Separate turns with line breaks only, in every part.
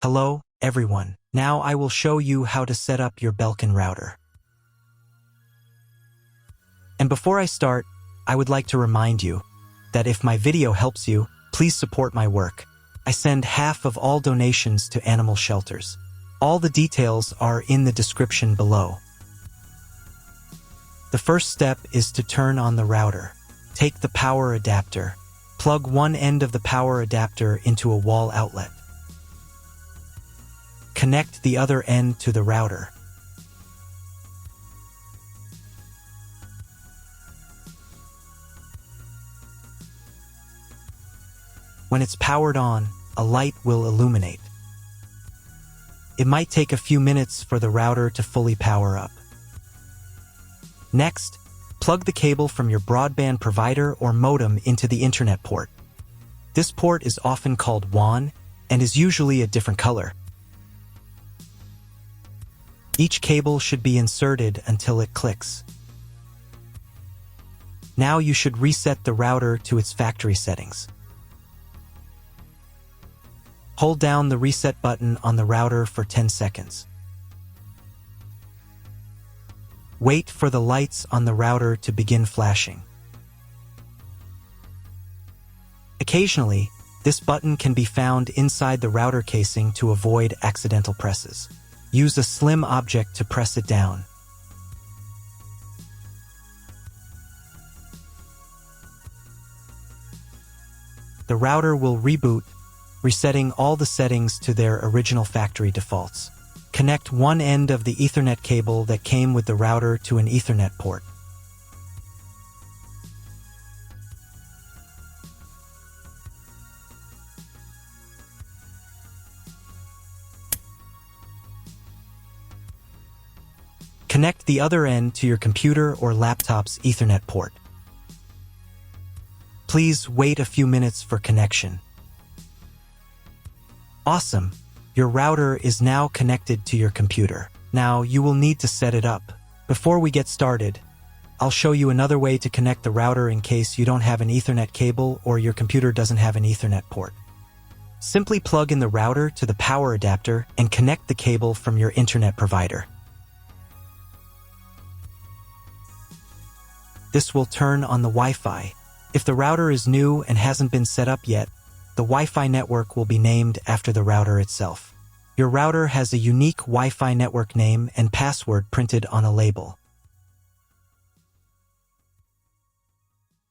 Hello, everyone. Now I will show you how to set up your Belkin router. And before I start, I would like to remind you that if my video helps you, please support my work. I send half of all donations to animal shelters. All the details are in the description below. The first step is to turn on the router. Take the power adapter. Plug one end of the power adapter into a wall outlet. Connect the other end to the router. When it's powered on, a light will illuminate. It might take a few minutes for the router to fully power up. Next, plug the cable from your broadband provider or modem into the internet port. This port is often called WAN and is usually a different color. Each cable should be inserted until it clicks. Now you should reset the router to its factory settings. Hold down the reset button on the router for 10 seconds. Wait for the lights on the router to begin flashing. Occasionally, this button can be found inside the router casing to avoid accidental presses. Use a slim object to press it down. The router will reboot, resetting all the settings to their original factory defaults. Connect one end of the Ethernet cable that came with the router to an Ethernet port. Connect the other end to your computer or laptop's Ethernet port. Please wait a few minutes for connection. Awesome! Your router is now connected to your computer. Now you will need to set it up. Before we get started, I'll show you another way to connect the router in case you don't have an Ethernet cable or your computer doesn't have an Ethernet port. Simply plug in the router to the power adapter and connect the cable from your internet provider. This will turn on the Wi-Fi. If the router is new and hasn't been set up yet, the Wi-Fi network will be named after the router itself. Your router has a unique Wi-Fi network name and password printed on a label.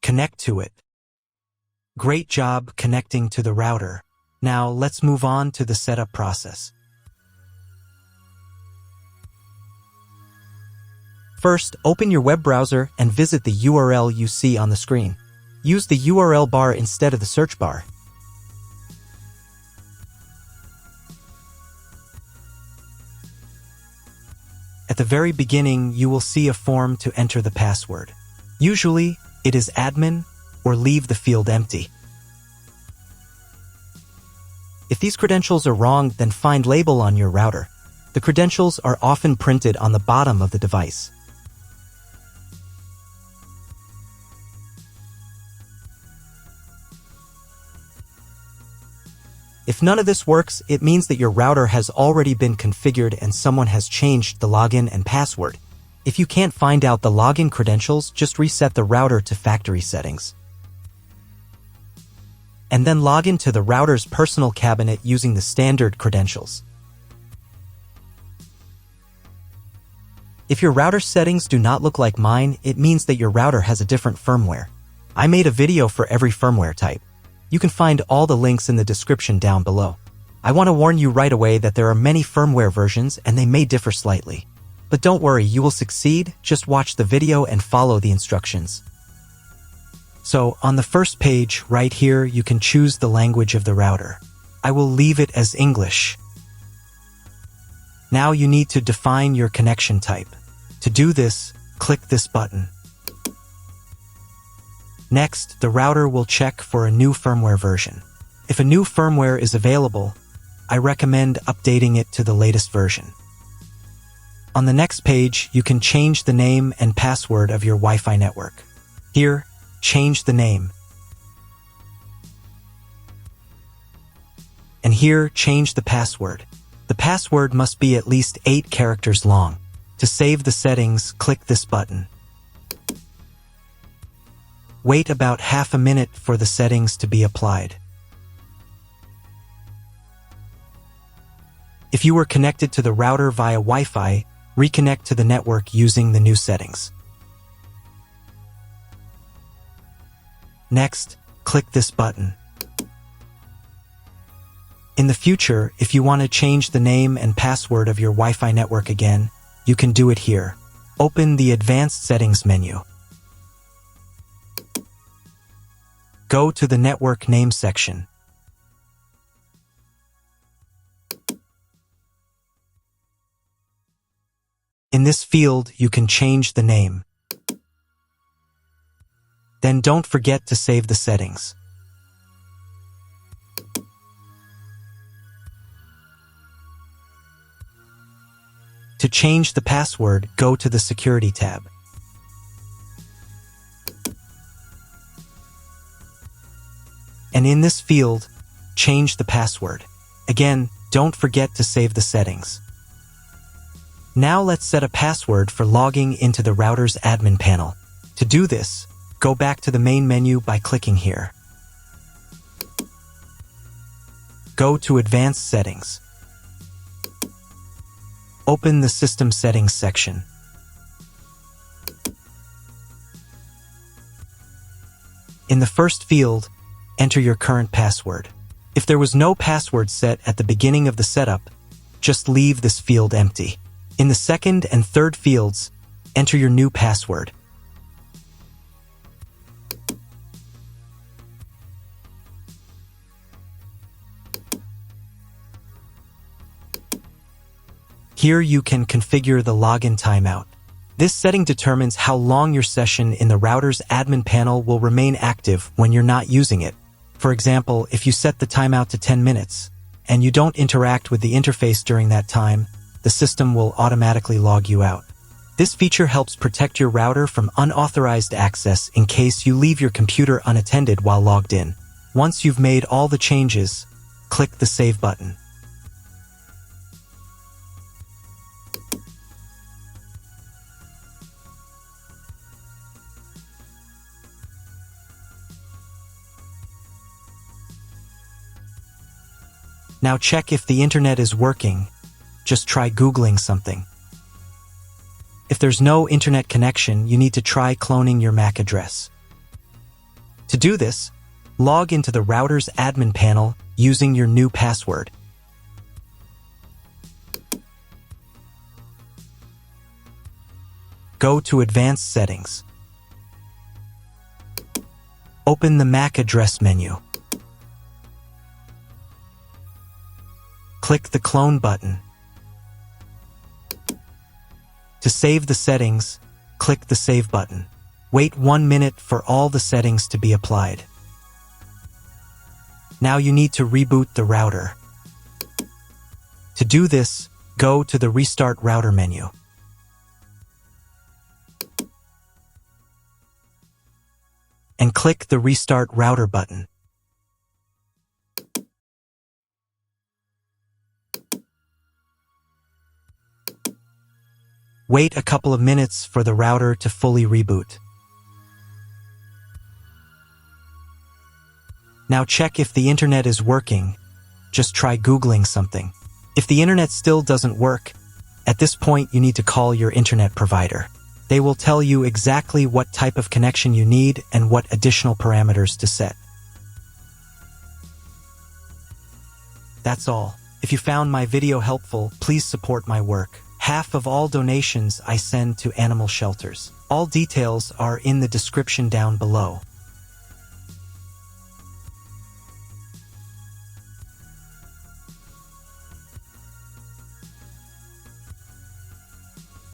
Connect to it. Great job connecting to the router. Now let's move on to the setup process. First, open your web browser and visit the URL you see on the screen. Use the URL bar instead of the search bar. At the very beginning, you will see a form to enter the password. Usually, it is admin or leave the field empty. If these credentials are wrong, then find label on your router. The credentials are often printed on the bottom of the device. If none of this works, it means that your router has already been configured and someone has changed the login and password. If you can't find out the login credentials, just reset the router to factory settings. And then log into the router's personal cabinet using the standard credentials. If your router settings do not look like mine, it means that your router has a different firmware. I made a video for every firmware type. You can find all the links in the description down below. I want to warn you right away that there are many firmware versions and they may differ slightly. But don't worry, you will succeed. Just watch the video and follow the instructions. So, on the first page, right here, you can choose the language of the router. I will leave it as English. Now you need to define your connection type. To do this, click this button. Next, the router will check for a new firmware version. If a new firmware is available, I recommend updating it to the latest version. On the next page, you can change the name and password of your Wi-Fi network. Here, change the name. And here, change the password. The password must be at least 8 characters long. To save the settings, click this button. Wait about half a minute for the settings to be applied. If you were connected to the router via Wi-Fi, reconnect to the network using the new settings. Next, click this button. In the future, if you want to change the name and password of your Wi-Fi network again, you can do it here. Open the Advanced Settings menu. Go to the Network Name section. In this field, you can change the name. Then don't forget to save the settings. To change the password, go to the Security tab. And in this field, change the password. Again, don't forget to save the settings. Now let's set a password for logging into the router's admin panel. To do this, go back to the main menu by clicking here. Go to Advanced Settings. Open the System Settings section. In the first field, enter your current password. If there was no password set at the beginning of the setup, just leave this field empty. In the second and third fields, enter your new password. Here you can configure the login timeout. This setting determines how long your session in the router's admin panel will remain active when you're not using it. For example, if you set the timeout to 10 minutes, and you don't interact with the interface during that time, the system will automatically log you out. This feature helps protect your router from unauthorized access in case you leave your computer unattended while logged in. Once you've made all the changes, click the Save button. Now check if the internet is working. Just try Googling something. If there's no internet connection, you need to try cloning your MAC address. To do this, log into the router's admin panel using your new password. Go to Advanced Settings. Open the MAC address menu. Click the Clone button. To save the settings, click the Save button. Wait 1 minute for all the settings to be applied. Now you need to reboot the router. To do this, go to the Restart Router menu. And click the Restart Router button. Wait a couple of minutes for the router to fully reboot. Now check if the internet is working. Just try Googling something. If the internet still doesn't work, at this point you need to call your internet provider. They will tell you exactly what type of connection you need and what additional parameters to set. That's all. If you found my video helpful, please support my work. Half of all donations I send to animal shelters. All details are in the description down below.